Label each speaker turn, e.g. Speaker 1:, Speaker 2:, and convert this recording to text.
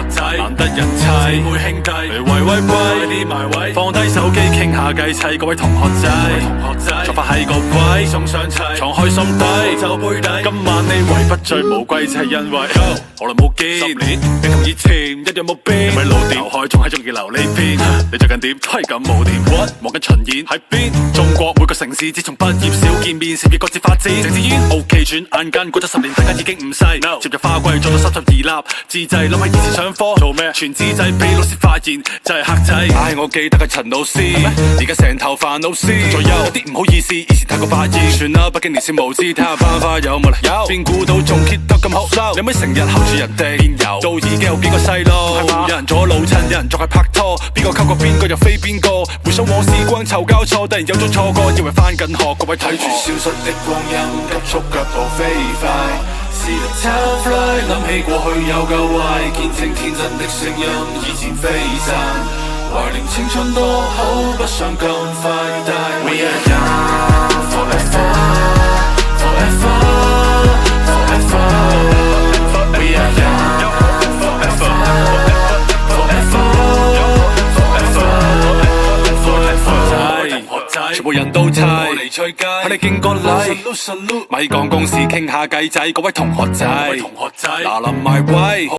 Speaker 1: 學仔，難得人齊，姊妹兄弟嚟圍威喂，啲埋位，放低手機傾下計砌，各位同學仔，作法係個鬼，送上齊，藏開心底，就杯底，今晚呢位不醉無歸，只係因為好耐冇見，10年你同以前一樣冇變，咪老電海仲係中意留呢邊，你最近點？係咁冇掂，望緊巡演喺邊？中國每個城市自從畢業少見面，事業各自發展，鄭志煙 OK 轉眼間過咗10年，大家已經唔細，接入花季做到32粒，自製諗起以前上課做咩？全自製俾老師發現就係客仔，唉我記得係陳老師，而家成頭煩惱絲，左右有啲唔好意思，以前太過發現，算啦，畢竟年少無知，睇下班花有冇啦，有邊估到仲 keep 得咁好收，你咪成日睺住人哋邊有，到已經有幾個細路，有人做咗老襯，有人仲係拍拖，邊個溝過邊個又飛邊個，回想往時光湊交錯，突然有種錯覺，以為翻緊學，各位睇住消失的光陰，急速腳步飛快。是力 time fly， 諗起過去有夠壞，見證天真的聲音以前飛散，懷念青春多好，不想咁快大。We are young forever, forever, forever. We are young forever, forever, forever, forever. 全部人都齊，喺你敬個禮，咪講公事傾下計仔，各位同學仔，嗱臨埋位。